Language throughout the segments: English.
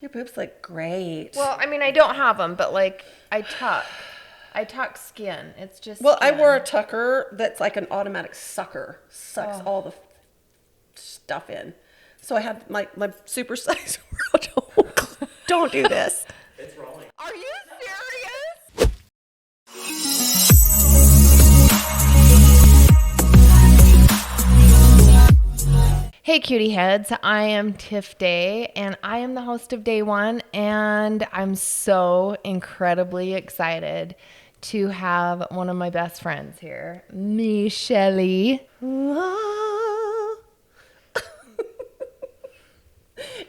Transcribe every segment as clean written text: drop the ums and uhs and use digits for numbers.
Your boobs look great. Well, I mean, I don't have them, but like I tuck skin. It's just Well, I skin. wore a tucker that's like an automatic sucker. Sucks all the stuff in. So I had my super size world. Don't do this. It's rolling. Are you serious? Hey cutie heads, I am Tiff Day and I am the host of Day One, and I'm so incredibly excited to have one of my best friends here, Michelle.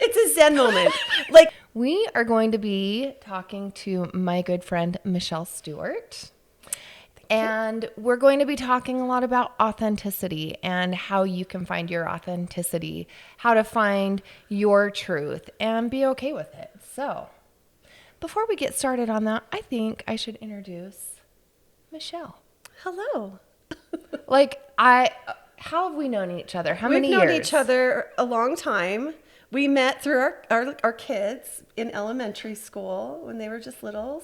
It's a Zen moment. Like, We are going to be talking to my good friend, Michelle Stewart. And we're going to be talking a lot about authenticity and how you can find your authenticity, how to find your truth and be okay with it. So, before we get started on that, I think I should introduce Michelle. hello. How have we known each other? How We've many known years? each other a long time. We met through our kids in elementary school when they were just littles.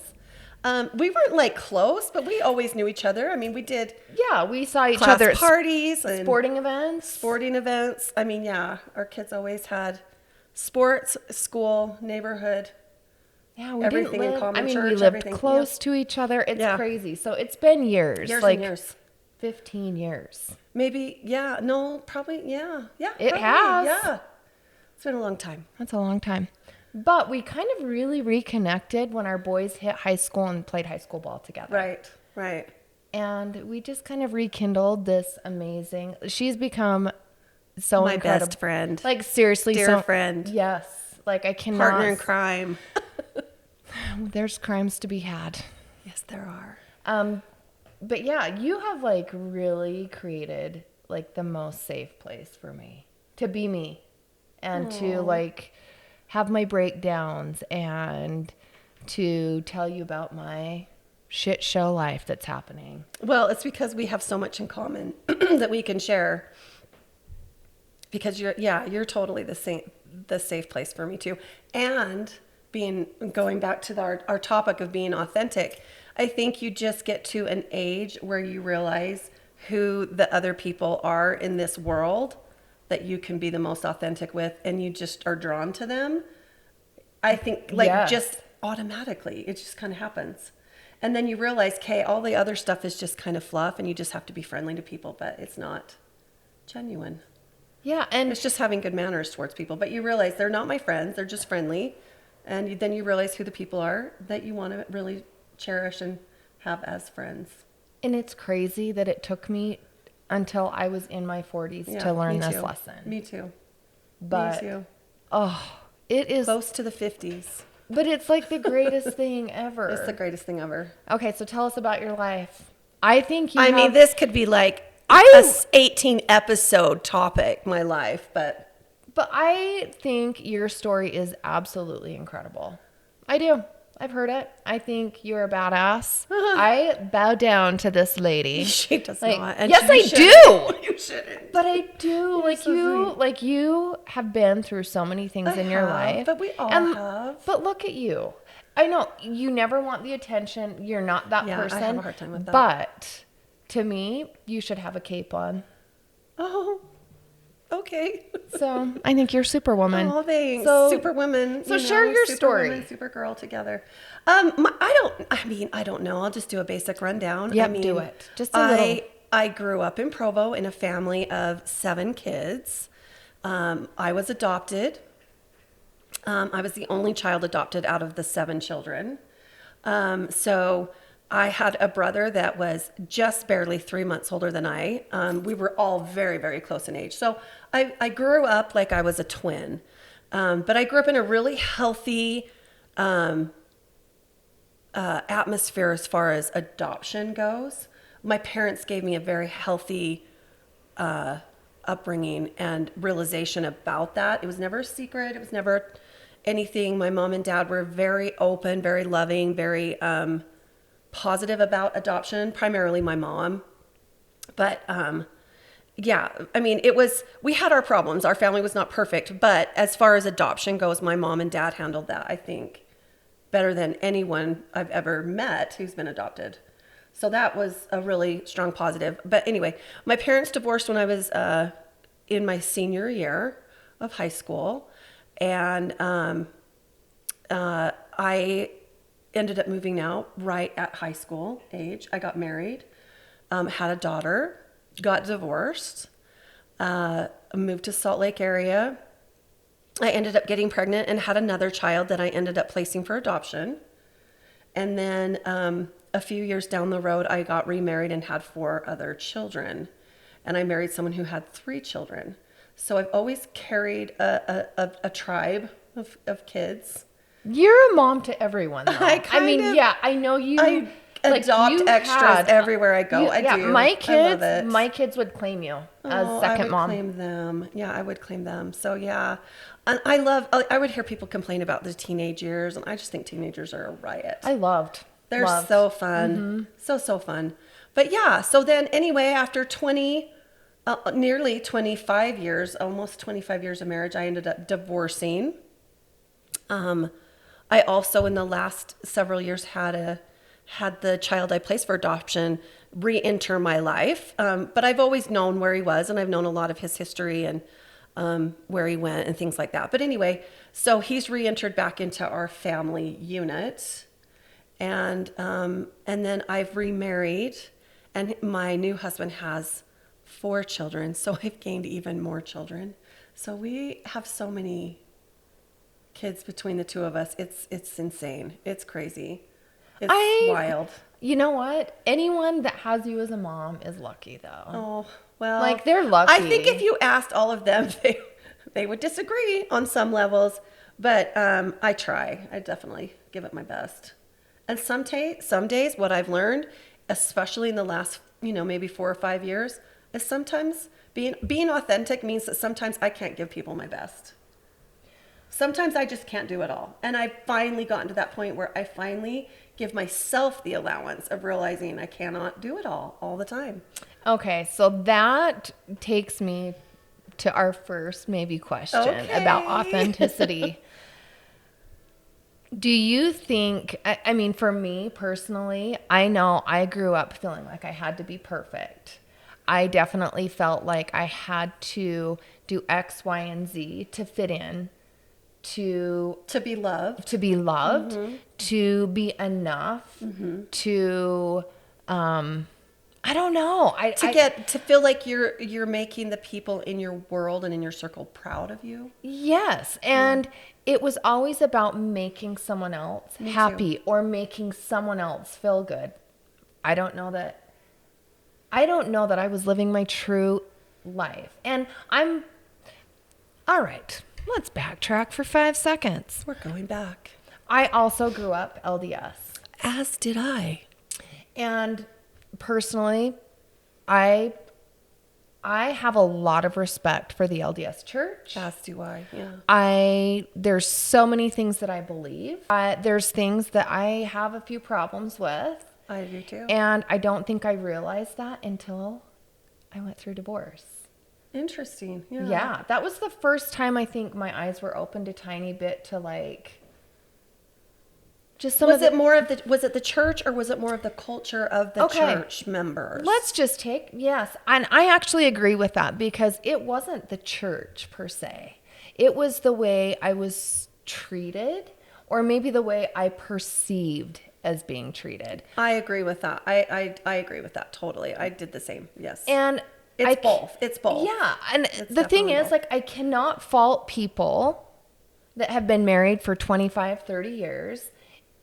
We weren't like close, but we always knew each other. I mean, we did Yeah, we saw each class other at parties and sporting events. sporting events. I mean, yeah, our kids always had sports, school, neighborhood. Yeah, we everything didn't in live, common I mean, church, we lived everything, close yeah. to each other. It's Yeah. crazy. So it's been years. Years like and years. 15 years. Maybe, yeah, no, probably, yeah. It probably, has. Yeah. It's been a long time. That's a long time. But we kind of really reconnected when our boys hit high school and played high school ball together. Right. And we just kind of rekindled this amazing. She's become so My incredible. best friend. Like seriously, Dear friend. Yes. Like I cannot. Partner in crime. There's crimes to be had. Yes, there are. But yeah, you have like really created like the most safe place for me to be me and to like have my breakdowns and to tell you about my shit show life that's happening. Well, it's because we have so much in common that we can share. Because you're totally the safe place for me too. And going back to our topic of being authentic, I think you just get to an age where you realize who the other people are in this world that you can be the most authentic with, and you just are drawn to them. I think Yes. just automatically, it just kind of happens. And then you realize, okay, all the other stuff is just kind of fluff and you just have to be friendly to people, but it's not genuine. Yeah, and It's just having good manners towards people. But you realize they're not my friends, they're just friendly. And then you realize who the people are that you want to really cherish and have as friends. it's crazy that it took me until I was in my 40s to learn me this too. lesson. Me too. But me too. it is Close to the 50s. but it's like the greatest thing ever. It's the greatest thing ever. Okay, so tell us about your life. I think you I have, mean, this could be like I- a 18 episode topic, my life, but I think your story is absolutely incredible. I do. I've heard it. I think you're a badass. I bow down to this lady. she does Like, not. And yes, you I shouldn't. do. You shouldn't. But I do. Like you have been through so many things I in your have, life. but we all have. But look at you. I know you never want the attention. You're not that Yeah, I person. have a hard time with that. But to me, you should have a cape on. Oh, okay. So I think you're Superwoman. Oh, thanks. So, Superwoman. So share your story. Supergirl together. I don't know. I'll just do a basic rundown. Yep, I mean, do it. Just a little. I grew up in Provo in a family of 7 kids. I was adopted. I was the only child adopted out of the 7 children. So I had a brother that was just barely 3 months older than I. We were all very, very close in age. So I grew up like I was a twin. But I grew up in a really healthy atmosphere as far as adoption goes. My parents gave me a very healthy upbringing and realization about that. It was never a secret. It was never anything. My mom and dad were very open, very loving, very positive about adoption, primarily my mom. But yeah, I mean, we had our problems. Our family was not perfect, but as far as adoption goes, my mom and dad handled that, I think, better than anyone I've ever met who's been adopted. So that was a really strong positive. But anyway, my parents divorced when I was in my senior year of high school. And I ended up moving out right at high school age. I got married, had a daughter, got divorced, moved to Salt Lake area. I ended up getting pregnant and had another child that I ended up placing for adoption. And then a few years down the road, I got remarried and had 4 other children. And I married someone who had 3 children. So I've always carried a tribe of kids. You're a mom to everyone, though. I know you. I adopt extras everywhere I go. I do. My kids would claim you as second mom. I would claim them. Yeah, I would claim them. So yeah, and I would hear people complain about the teenage years, and I just think teenagers are a riot. They're so fun, so fun. But yeah, so then anyway, after nearly 25 years, almost 25 years of marriage, I ended up divorcing. I also in the last several years had the child I placed for adoption re-enter my life. But I've always known where he was, and I've known a lot of his history and where he went and things like that. But anyway, so he's re-entered back into our family unit. And then I've remarried, and my new husband has 4 children. So I've gained even more children. So we have so many kids between the two of us. It's insane. It's crazy. It's wild. You know what? Anyone that has you as a mom is lucky, though. Oh, well. Like, they're lucky. I think if you asked all of them, they would disagree on some levels. But I try. I definitely give it my best. And some days, what I've learned, especially in the last, maybe 4 or 5 years, is sometimes being authentic means that sometimes I can't give people my best. Sometimes I just can't do it all. And I've finally gotten to that point where I finally give myself the allowance of realizing I cannot do it all the time. Okay, so that takes me to our first maybe question about authenticity. Do you think, I mean, for me personally, I know I grew up feeling like I had to be perfect. I definitely felt like I had to do X, Y, and Z to fit in. To be loved, mm-hmm. to be enough, mm-hmm. to, I don't know. To feel like you're making the people in your world and in your circle proud of you. Yes. And it was always about making someone else happy or making someone else feel good. I don't know that I was living my true life. And all right. Let's backtrack for 5 seconds. We're going back. I also grew up LDS. As did I. And personally, I have a lot of respect for the LDS church. As do I, yeah. There's so many things that I believe. There's things that I have a few problems with. I do too. And I don't think I realized that until I went through divorce. Interesting. Yeah. Yeah. That was the first time I think my eyes were opened a tiny bit to like just some was it the church or was it more of the culture of the church members? Let's just yes. And I actually agree with that because it wasn't the church per se. It was the way I was treated or maybe the way I perceived as being treated. I agree with that. I agree with that totally. I did the same. Yes. And It's both. Yeah. And the thing is, like, I cannot fault people that have been married for 25, 30 years.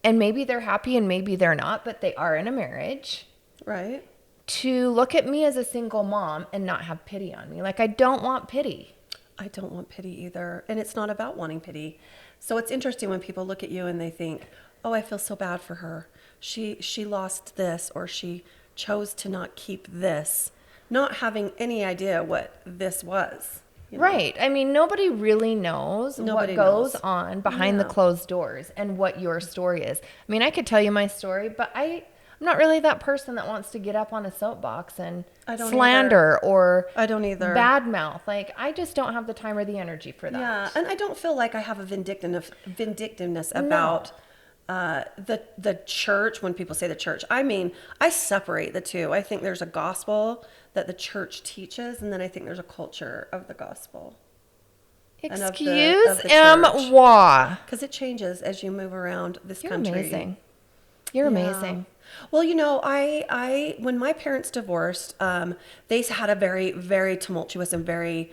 And maybe they're happy and maybe they're not, but they are in a marriage. Right. To look at me as a single mom and not have pity on me. Like, I don't want pity. I don't want pity either. And it's not about wanting pity. So it's interesting when people look at you and they think, oh, I feel so bad for her. She lost this or she chose to not keep this. Not having any idea what this was. Right. I mean, nobody really knows what goes on behind the closed doors and what your story is. I mean, I could tell you my story, but I'm I'm not really that person that wants to get up on a soapbox and I don't slander or I don't either. badmouth. Like, I just don't have the time or the energy for that. Yeah, and I don't feel like I have a vindictiveness about the church. When people say the church, I mean, I separate the two. I think there's a gospel that the church teaches, and then I think there's a culture of the gospel. Excuse-moi. Because it changes as you move around this You're country. amazing. You're amazing. Well, you know, I when my parents divorced, they had a very, very tumultuous and very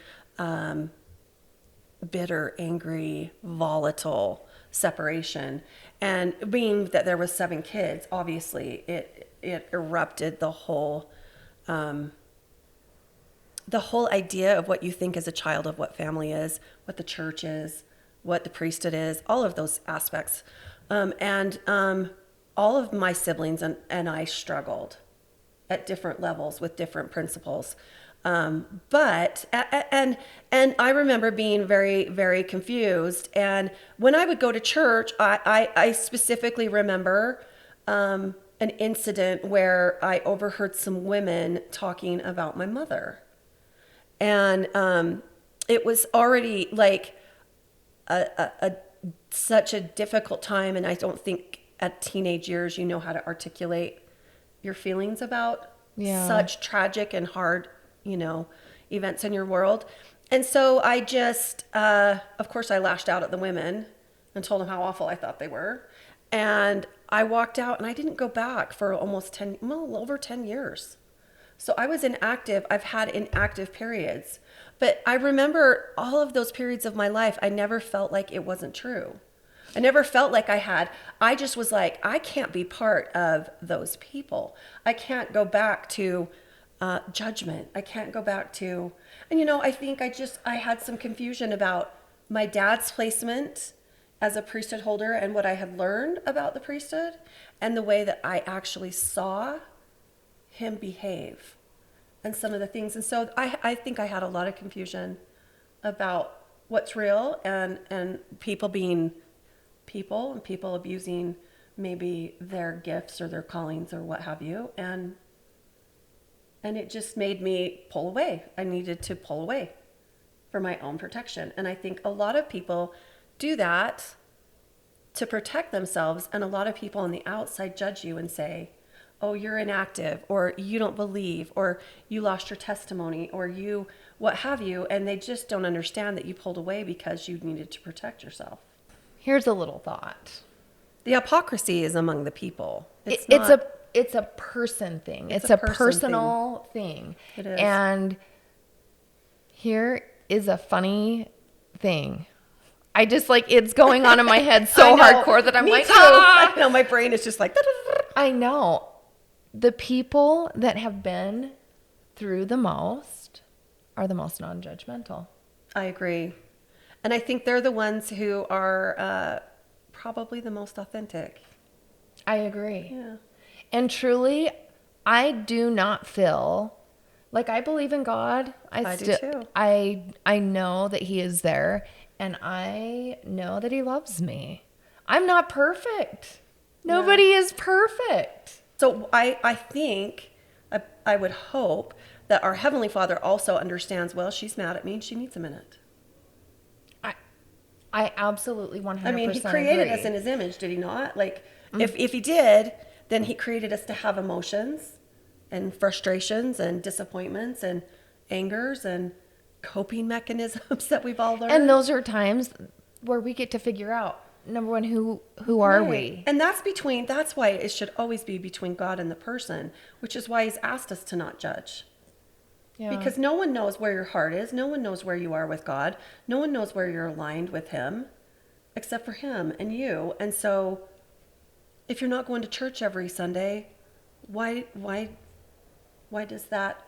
bitter, angry, volatile separation. And being that there was 7 kids, obviously it erupted the whole idea of what you think as a child of what family is, what the church is, what the priesthood is, all of those aspects. All of my siblings and I struggled at different levels with different principles. But I remember being very, very confused. And when I would go to church, I specifically remember an incident where I overheard some women talking about my mother. And it was already like such a difficult time. And I don't think at teenage years you know how to articulate your feelings about such tragic and hard, events in your world. And so I just, of course, I lashed out at the women and told them how awful I thought they were. And I walked out and I didn't go back for almost over 10 years. So I was inactive. I've had inactive periods. But I remember all of those periods of my life, I never felt like it wasn't true. I never felt like I just was like, I can't be part of those people. I can't go back to judgment. I can't go back to, and I think I had some confusion about my dad's placement as a priesthood holder and what I had learned about the priesthood and the way that I actually saw him behave and some of the things. And so I think I had a lot of confusion about what's real and people being people and people abusing maybe their gifts or their callings or what have you. And it just made me pull away. I needed to pull away for my own protection. And I think a lot of people do that to protect themselves. And a lot of people on the outside judge you and say, oh, you're inactive, or you don't believe, or you lost your testimony, or you, what have you. And they just don't understand that you pulled away because you needed to protect yourself. Here's a little thought. The hypocrisy is among the people. It's a person thing. It's a personal thing. It is. And here is a funny thing. I just it's going on in my head so hardcore that I'm Me like, too. I know, my brain is just like. I know. The people that have been through the most are the most non-judgmental. I agree. And I think they're the ones who are probably the most authentic. I agree. Yeah. And truly, I do not feel like I believe in God. I do too. I know that He is there, and I know that He loves me. I'm not perfect. Nobody is perfect. So I think, I would hope that our Heavenly Father also understands, well, she's mad at me and she needs a minute. I absolutely 100% I mean, He created agree. us in His image, did He not? Like, if He did, then He created us to have emotions and frustrations and disappointments and angers and coping mechanisms that we've all learned. And those are times where we get to figure out, number one, who are we? And that's why it should always be between God and the person, which is why He's asked us to not judge. Yeah. Because no one knows where your heart is. No one knows where you are with God. No one knows where you're aligned with Him except for Him and you. And so if you're not going to church every Sunday, why does that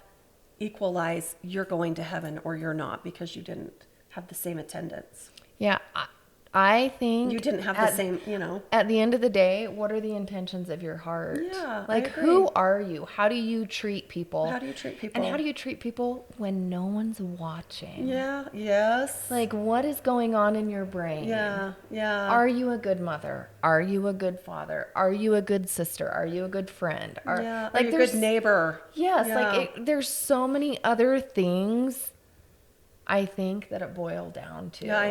equalize you're going to heaven or you're not because you didn't have the same attendance? Yeah. I think You didn't have the same, at the end of the day, what are the intentions of your heart? Yeah, I Like, agree. who are you? How do you treat people? How do you treat people? And how do you treat people when no one's watching? Yeah, yes. Like, what is going on in your brain? Yeah, yeah. Are you a good mother? Are you a good father? Are you a good sister? Are you a good friend? Are like, you a good neighbor? Yes, Yeah. there's so many other things I think that it boiled down to. Yeah, I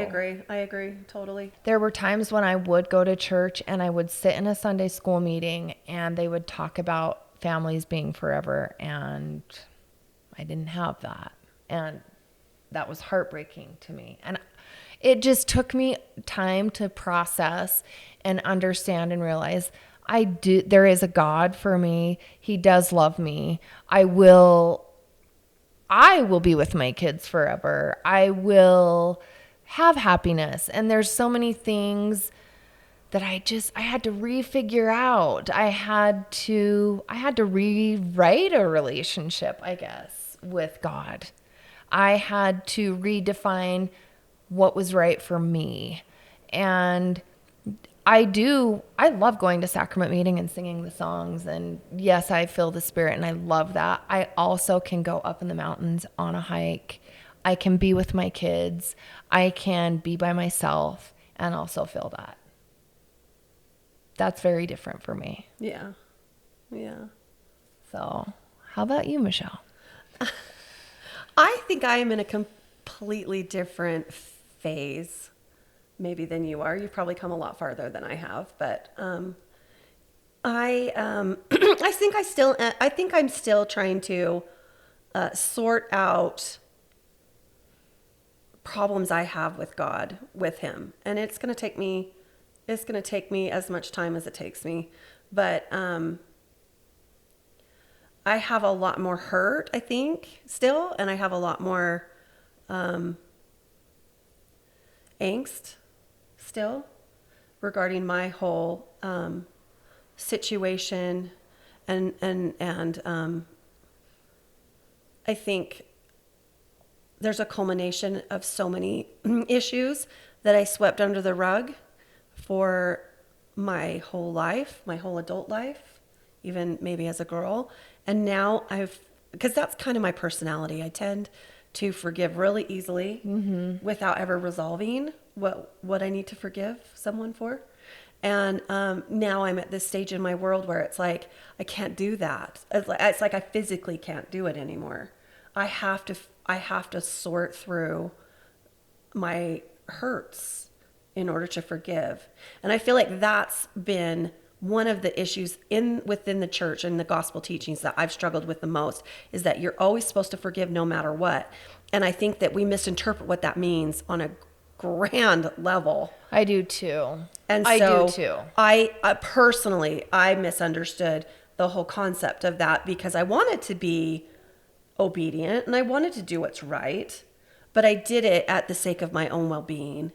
agree totally. There were times when I would go to church and I would sit in a Sunday school meeting and they would talk about families being forever, and I didn't have that. And that was heartbreaking to me. And it just took me time to process and understand and realize there is a God for me. He does love me. I will be with my kids forever. I will have happiness. And there's so many things that I had to refigure out. I had to rewrite a relationship, I guess, with God. I had to redefine what was right for me. And I love going to sacrament meeting and singing the songs. And yes, I feel the spirit and I love that. I also can go up in the mountains on a hike. I can be with my kids. I can be by myself and also feel that. That's very different for me. Yeah. Yeah. So how about you, Michelle? I think I am in a completely different phase maybe than you are. You've probably come a lot farther than I have, but I I think I'm still trying to sort out problems I have with God, with him. And it's going to take me as much time as it takes me, but I have a lot more hurt, I think, still, and I have a lot more angst still regarding my whole situation, and I think there's a culmination of so many issues that I swept under the rug for my whole life, my whole adult life, even maybe as a girl. And now because that's kind of my personality. I tend to forgive really easily without ever resolving what I need to forgive someone for. And now I'm at this stage in my world where it's like, I can't do that. It's like I physically can't do it anymore. I have to sort through my hurts in order to forgive. And I feel like that's been one of the issues within the church and the gospel teachings that I've struggled with the most, is that you're always supposed to forgive no matter what. And I think that we misinterpret what that means on a grand level. I do too. And I so do too. I personally, I misunderstood the whole concept of that because I wanted to be obedient and I wanted to do what's right, but I did it at the sake of my own well-being.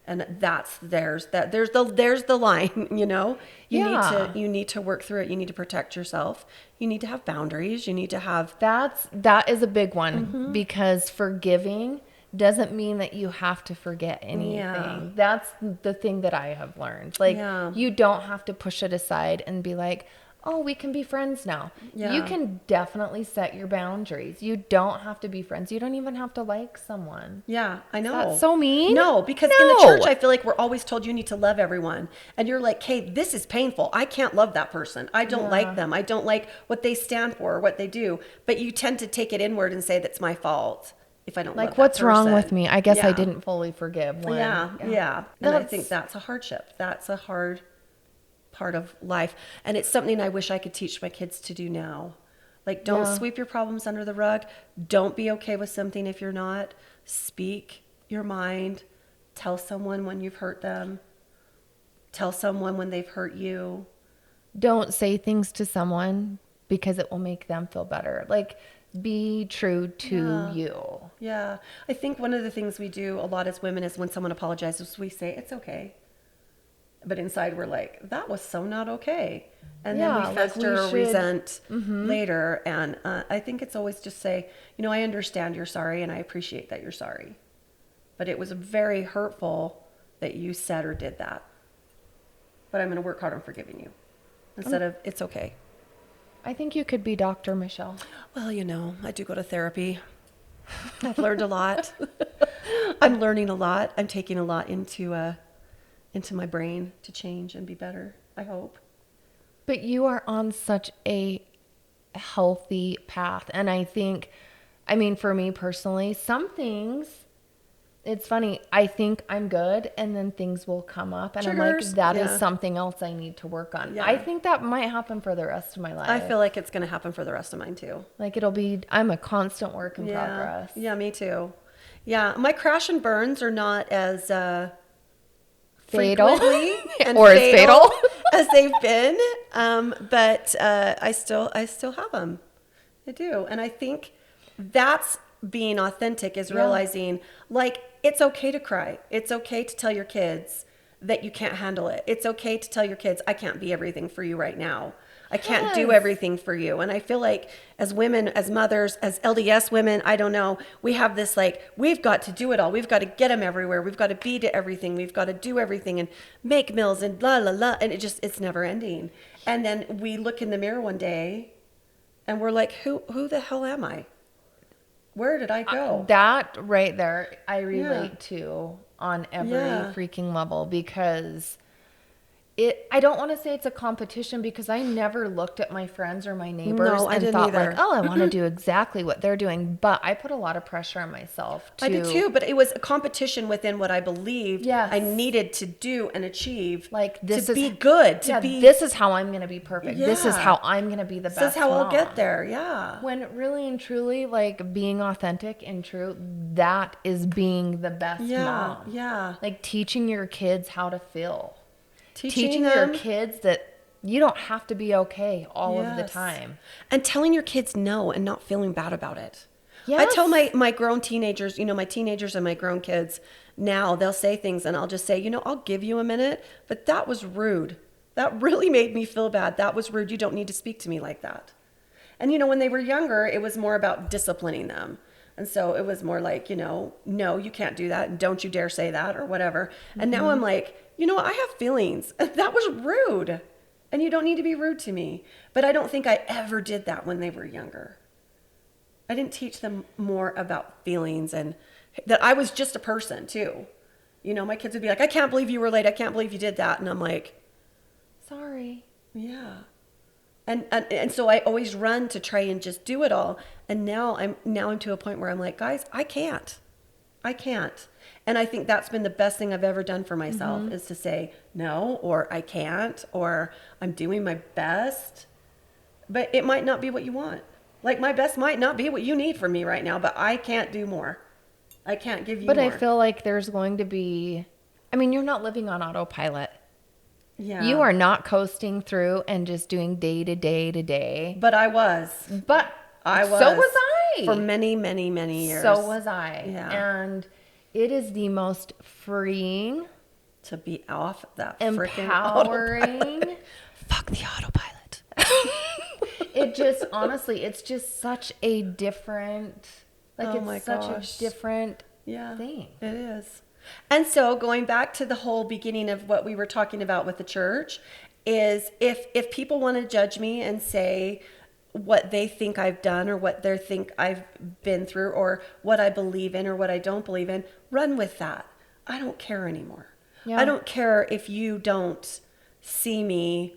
And there's the line, you know. You need to work through it. You need to protect yourself. You need to have boundaries. You need to have that is a big one, because forgiving doesn't mean that you have to forget anything. Yeah. That's the thing that I have learned. Like, you don't have to push it aside and be like, oh, we can be friends now. Yeah. You can definitely set your boundaries. You don't have to be friends. You don't even have to like someone. Yeah, I know. That's so mean. No, because in the church, I feel like we're always told you need to love everyone. And you're like, hey, this is painful. I can't love that person. I don't like them. I don't like what they stand for or what they do. But you tend to take it inward and say that's my fault if I don't love that what's wrong person. with me? I guess I didn't fully forgive when. Yeah. And I think that's a hardship. That's a hard part of life. And it's something I wish I could teach my kids to do now. Like, don't sweep your problems under the rug. Don't be okay with something if you're not. Speak your mind. Tell someone when you've hurt them. Tell someone when they've hurt you. Don't say things to someone because it will make them feel better. Like, be true to you. Yeah. I think one of the things we do a lot as women is when someone apologizes, we say, it's okay. But inside we're like, that was so not okay. And then we fester or resent later. And I think it's always just say, you know, I understand you're sorry and I appreciate that you're sorry. But it was very hurtful that you said or did that. But I'm going to work hard on forgiving you instead of it's okay. I think you could be Dr. Michelle. Well, I do go to therapy. I've learned a lot. I'm learning a lot. I'm taking a lot into my brain to change and be better, I hope. But you are on such a healthy path. And I think, for me personally, some things, it's funny, I think I'm good and then things will come up and Triggers. I'm like, that Yeah. is something else I need to work on. Yeah. I think that might happen for the rest of my life. I feel like it's going to happen for the rest of mine too. Like I'm a constant work in progress. Yeah, me too. Yeah, my crash and burns are not as Fatal frequently and or as fatal as they've been, but I still have them. I do, and I think that's being authentic is realizing like it's okay to cry. It's okay to tell your kids that you can't handle it. It's okay to tell your kids, I can't be everything for you right now. I can't do everything for you. And I feel like as women, as mothers, as LDS women, I don't know, we have this like, we've got to do it all. We've got to get them everywhere. We've got to be to everything. We've got to do everything and make meals and blah, blah, blah. And it's never ending. And then we look in the mirror one day and we're like, who the hell am I? Where did I go? That right there, I relate to on every freaking level because I don't want to say it's a competition because I never looked at my friends or my neighbors and thought like, oh, I want to do exactly what they're doing. But I put a lot of pressure on myself to. I did too, but it was a competition within what I believed Yes. I needed to do and achieve. Like this to is be good. This is how I'm going to be perfect. Yeah. This is how I'm going to be the best. This is how I'll mom. get there. Yeah. When really and truly, like being authentic and true, that is being the best mom. Yeah. Like teaching your kids how to feel. Teaching your them. kids that you don't have to be okay all of the Yes. time. And telling your kids no and not feeling bad about it. Yes. I tell my grown teenagers, my teenagers and my grown kids now, they'll say things and I'll just say, I'll give you a minute, but that was rude. That really made me feel bad. That was rude. You don't need to speak to me like that. And, when they were younger, it was more about disciplining them. And so it was more like, no, you can't do that. And don't you dare say that or whatever. And now I'm like, I have feelings. That was rude. And you don't need to be rude to me. But I don't think I ever did that when they were younger. I didn't teach them more about feelings and that I was just a person too. My kids would be like, I can't believe you were late. I can't believe you did that. And I'm like, sorry. yeah. And so I always run to try and just do it all. And now I'm to a point where I'm like, guys, I can't. And I think that's been the best thing I've ever done for myself is to say no, or I can't, or I'm doing my best, but it might not be what you want. Like my best might not be what you need from me right now, but I can't do more. I can't give you more. But I feel like there's going to be, you're not living on autopilot. Yeah. You are not coasting through and just doing day to day to day. But I was. But I was. So was I. For many, many, many years. So was I. Yeah. And it is the most freeing, to be off that freaking empowering. autopilot. Fuck the autopilot. It just, honestly, it's just such a different, it's such a different thing. It is. And so going back to the whole beginning of what we were talking about with the church is if people want to judge me and say what they think I've done or what they think I've been through or what I believe in or what I don't believe in, run with that. I don't care anymore. Yeah. I don't care if you don't see me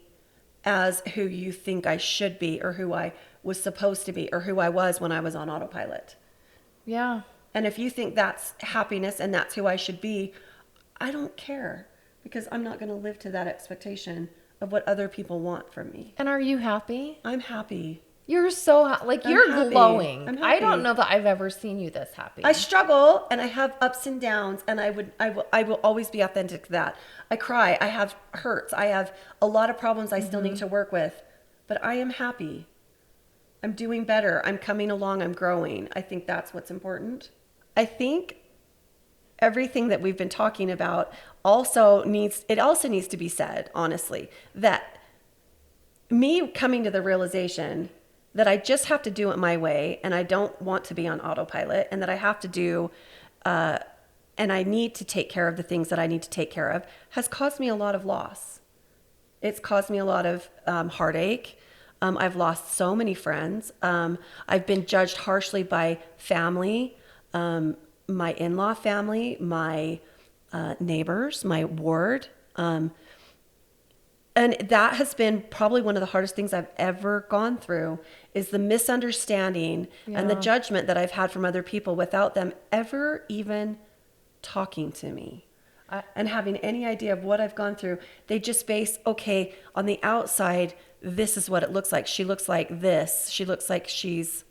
as who you think I should be or who I was supposed to be or who I was when I was on autopilot. Yeah. And if you think that's happiness and that's who I should be, I don't care because I'm not going to live to that expectation of what other people want from me. And are you happy? I'm happy. You're so you're happy. glowing. I'm happy. I don't know that I've ever seen you this happy. I struggle and I have ups and downs and I will always be authentic to that. I cry. I have hurts. I have a lot of problems I still need to work with, but I am happy. I'm doing better. I'm coming along. I'm growing. I think that's what's important. I think everything that we've been talking about also needs to be said, honestly, that me coming to the realization that I just have to do it my way and I don't want to be on autopilot and that I have to do and I need to take care of the things that I need to take care of, has caused me a lot of loss. It's caused me a lot of heartache. I've lost so many friends. I've been judged harshly by family, my in-law family, my neighbors, my ward. And that has been probably one of the hardest things I've ever gone through, is the misunderstanding and the judgment that I've had from other people without them ever even talking to me. And having any idea of what I've gone through. They just base, okay, on the outside, this is what it looks like. She looks like this. She looks like she's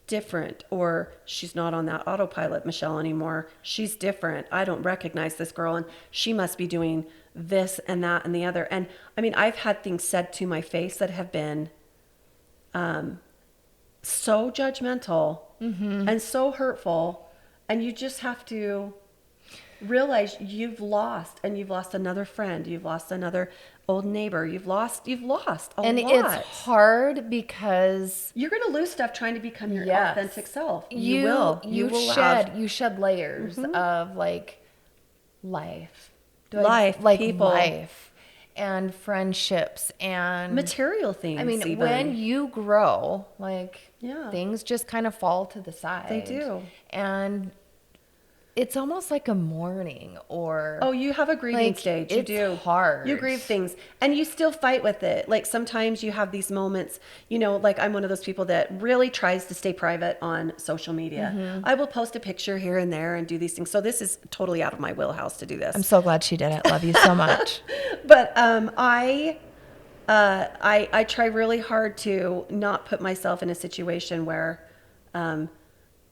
different, or she's not on that autopilot, Michelle, anymore. She's different. I don't recognize this girl, and she must be doing this and that and the other. And I mean, I've had things said to my face that have been so judgmental and so hurtful. And you just have to realize you've lost another friend, you've lost another old neighbor, you've lost a and lot. It's hard because you're going to lose stuff trying to become your authentic self. You shed layers of like life, life and friendships and material things. I mean, even. when you grow, like things just kind of fall to the side. They do. And it's almost like a mourning, or you have a grieving stage. You do. It's hard. You grieve things and you still fight with it. Like sometimes you have these moments, like I'm one of those people that really tries to stay private on social media. I will post a picture here and there and do these things. So this is totally out of my wheelhouse to do this. I'm so glad she did it. Love you so much. But I try really hard to not put myself in a situation where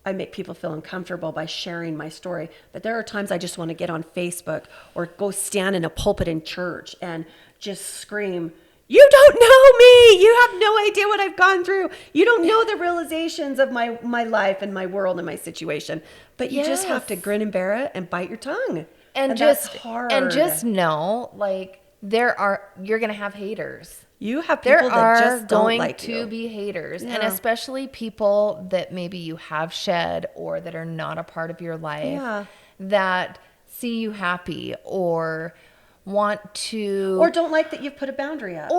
I make people feel uncomfortable by sharing my story. But there are times I just want to get on Facebook or go stand in a pulpit in church and just scream, "You don't know me! You have no idea what I've gone through. You don't know the realizations of my life and my world and my situation." But you just have to grin and bear it and bite your tongue. And just that's hard. And just know, like, you're going to have haters. You have people that just don't like you. There are going to be haters, and especially people that maybe you have shed or that are not a part of your life that see you happy or want to, or don't like that you've put a boundary up.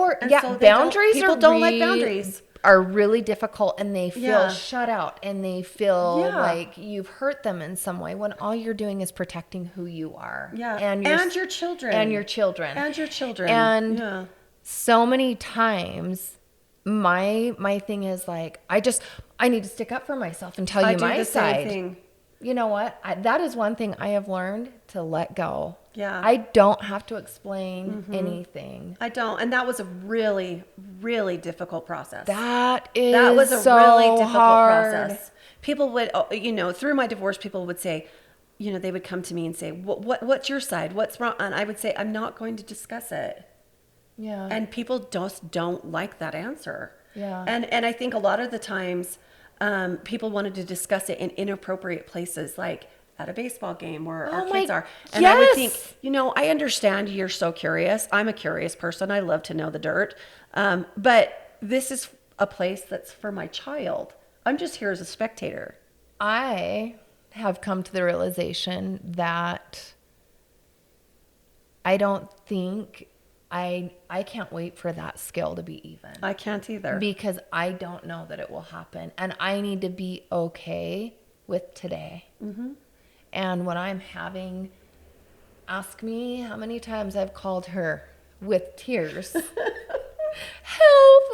Boundaries boundaries are really difficult, and they feel shut out, and they feel like you've hurt them in some way when all you're doing is protecting who you are. And your children. And so many times my thing is like, I need to stick up for myself and tell you my side. Same thing. You know what? That is one thing I have learned to let go. Yeah. I don't have to explain anything. I don't. And that was a really, really difficult process. That was a really difficult process. People would, through my divorce, people would say, they would come to me and say, what's your side? What's wrong? And I would say, I'm not going to discuss it. Yeah. And people just don't like that answer. Yeah. And I think a lot of the times people wanted to discuss it in inappropriate places, like at a baseball game where our kids are. And I would think, I understand you're so curious. I'm a curious person. I love to know the dirt. But this is a place that's for my child. I'm just here as a spectator. I have come to the realization that I don't think I can't wait for that scale to be even. I can't either. Because I don't know that it will happen. And I need to be okay with today. And when I'm ask me how many times I've called her with tears. Help!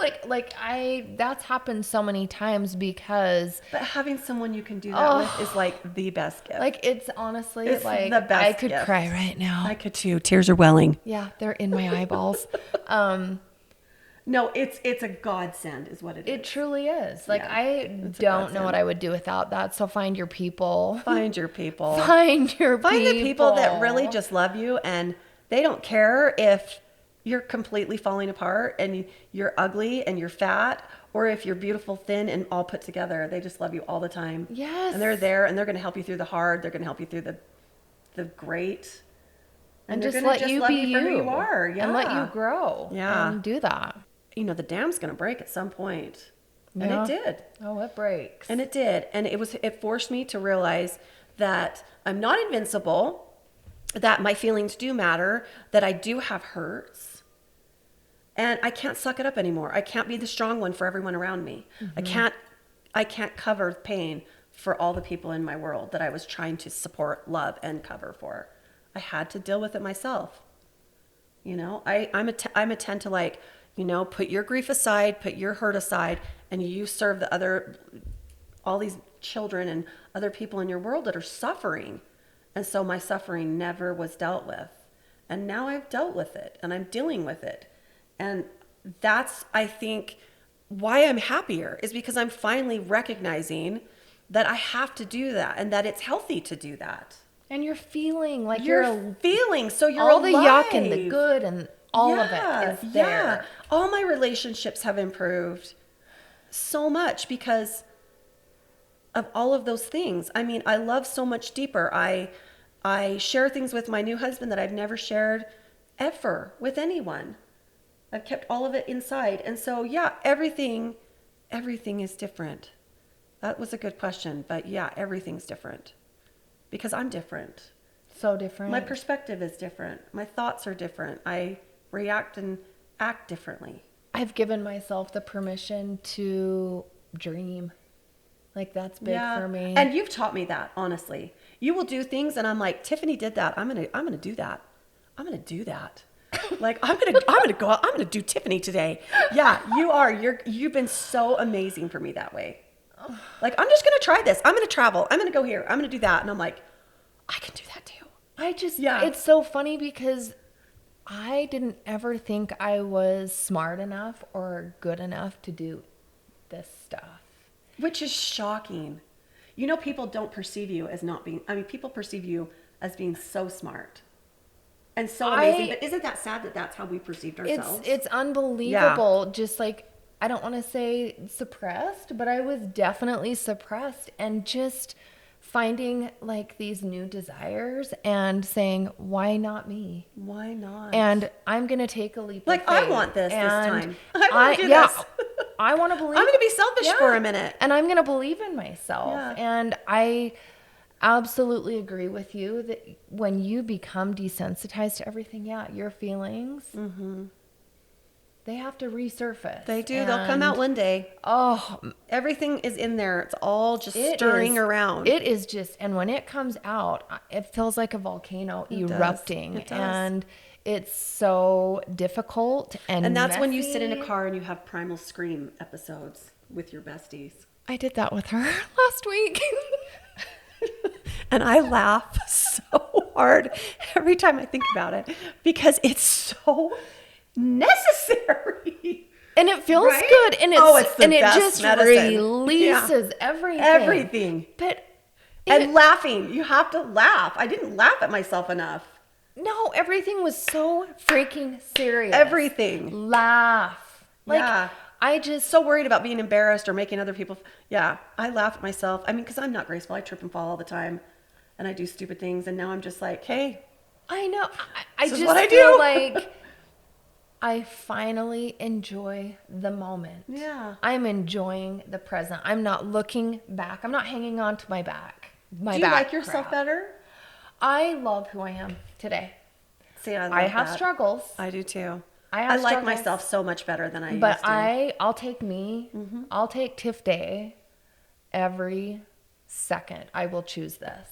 That's happened so many times because. But having someone you can do that with is like the best gift. Like, it's honestly the best I could gift. cry right now. I could too. Tears are welling. Yeah, they're in my eyeballs. No, it's a godsend is what it is. It truly is. I don't know what I would do without that. So find your people. Find your people. Find the people that really just love you, and they don't care if you're completely falling apart and you're ugly and you're fat, or if you're beautiful, thin, and all put together. They just love you all the time. Yes. And they're there, and they're going to help you through the hard. They're going to help you through the great. And just let you be you. For who you are. Yeah. And let you grow. Yeah. And do that. The dam's going to break at some point. Yeah. And it did. Oh, it breaks. And it did. And it forced me to realize that I'm not invincible, that my feelings do matter, that I do have hurts, and I can't suck it up anymore. I can't be the strong one for everyone around me. I can't cover pain for all the people in my world that I was trying to support, love, and cover for. I had to deal with it myself. You know, I'm a tend to like, you know, put your grief aside, put your hurt aside, and you serve all these children and other people in your world that are suffering. And so my suffering never was dealt with. And now I've dealt with it and I'm dealing with it. And that's, I think, why I'm happier is because I'm finally recognizing that I have to do that and that it's healthy to do that. And you're feeling like You're feeling, so you're all alive. the yuck and the good and all of it is there. Yeah. All my relationships have improved so much because of all of those things. I mean, I love so much deeper. I share things with my new husband that I've never shared ever with anyone. I've kept all of it inside. And so, yeah, everything is different. That was a good question. But yeah, everything's different because I'm different. So different. My perspective is different. My thoughts are different. I react and act differently. I've given myself the permission to dream. Like that's big for me. And you've taught me that, honestly. You will do things and I'm like, Tiffany did that. I'm going to do that. I'm going to do that. Like I'm going to go out. I'm going to do Tiffany today. Yeah, you are. You've been so amazing for me that way. Like I'm just going to try this. I'm going to travel. I'm going to go here. I'm going to do that. And I'm like, I can do that too. It's so funny because I didn't ever think I was smart enough or good enough to do this stuff. Which is shocking. You know, people don't perceive you as not being, I mean, people perceive you as being so smart and so amazing. But isn't that sad that that's how we perceived ourselves? It's unbelievable. Yeah. Just like, I don't want to say suppressed, but I was definitely suppressed and just finding like these new desires and saying, why not me? Why not? And I'm going to take a leap of faith. I want this time. I want to do this. I want to believe. I'm going to be selfish for a minute. And I'm going to believe in myself. Yeah. And I absolutely agree with you that when you become desensitized to everything, your feelings, they have to resurface. They do. They'll come out one day. Oh, everything is in there. It's all just stirring around. It is just, and when it comes out, it feels like a volcano erupting. It does. And it's so difficult and that's messy. when you sit in a car and you have Primal Scream episodes with your besties. I did that with her last week. And I laugh so hard every time I think about it because it's so necessary. And it feels good. And it just medicine. Releases everything. Everything. But laughing. You have to laugh. I didn't laugh at myself enough. No, everything was so freaking serious. Everything. Laugh. I just so worried about being embarrassed or making other people. Yeah, I laugh at myself. I mean, because I'm not graceful. I trip and fall all the time, and I do stupid things. And now I'm just like, hey, I know. I just what I feel do. like I finally enjoy the moment. Yeah, I'm enjoying the present. I'm not looking back. I'm not hanging on to my back. Do you like yourself better? I love who I am today. See, I have struggles. I do too. I like myself so much better than I used to. But I'll take me. Mm-hmm. I'll take Tiff Day every second. I will choose this.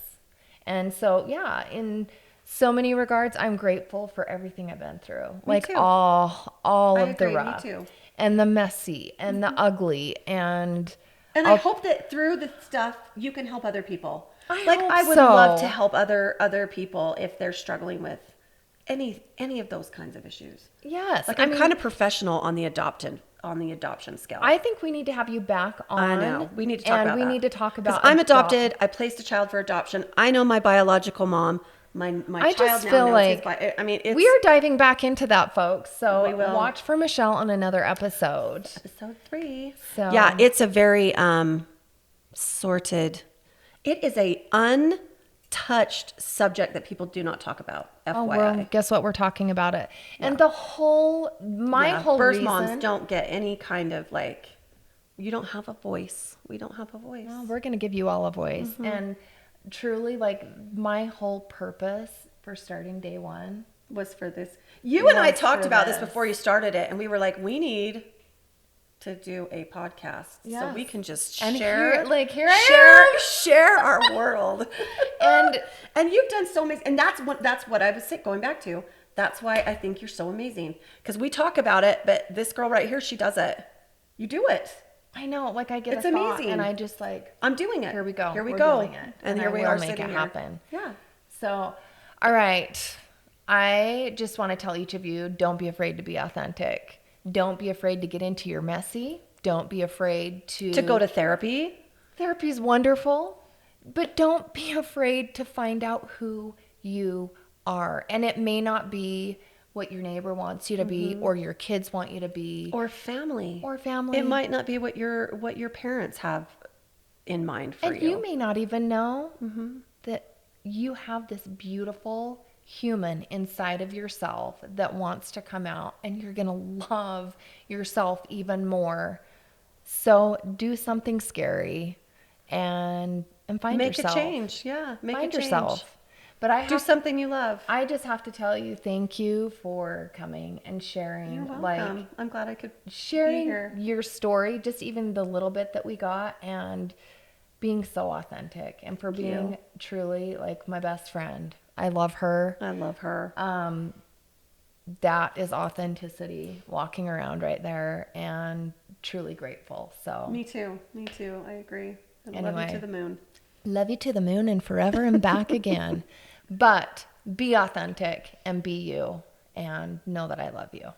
And so, in so many regards, I'm grateful for everything I've been through. Me too. all of the rough. Me too. And the messy and the ugly. And I hope that through the stuff, you can help other people. I would love to help other people if they're struggling with any of those kinds of issues. Yes. I'm kind of professional on the adoption scale. I think we need to have you back on. I know. We need to talk about that. And we need to talk about I'm adopted. I placed a child for adoption. I know my biological mom. My I child just now feel knows like his we are diving back into that, folks. So we will. Watch for Michelle on another episode. Episode 3. So yeah, it's a very sorted. It is a untouched subject that people do not talk about. FYI. Oh, well, guess what? We're talking about it. And the whole birth reason, moms don't get any kind of you don't have a voice. We don't have a voice. Well, we're going to give you all a voice. Mm-hmm. And truly, like, my whole purpose for starting day one Was for this. You and I was talked for about this this. before you started it, and we were like, we need to do a podcast so Yes. we can just And share, here I am. share our world. And And you've done so amazing, and that's what I was going back to. That's why I think you're so amazing, because we talk about it, but this girl right here, she does it. You do it. I know, like, I get It's a thought amazing. and I just like, I'm doing it. here we go. Here we We're go. doing it. And here I we will are make sitting it here. happen. Yeah. So, all right. I just want to tell each of you, don't be afraid to be authentic. Don't be afraid to get into your messy. Don't be afraid To go to therapy. Therapy is wonderful, but don't be afraid to find out who you are. And it may not be what your neighbor wants you to be, or your kids want you to be, Or family. or family. It might not be what your parents have in mind for And you may not even know that you have this beautiful human inside of yourself that wants to come out, and you're going to love yourself even more. So do something scary and find Make yourself. a change. Yeah. Make Find a change. yourself. But Do something you love. I just have to tell you, thank you for coming and sharing. You're welcome. Like, I'm glad I could sharing be here. your story, just even the little bit that we got, and being so authentic, and for being truly like my best friend. I love her. I love her. That is authenticity walking around right there, and truly grateful. So Me too. Me too. I agree. I love Anyway. you to the moon. love you to the moon and forever and back again. But be authentic and be you, and know that I love you.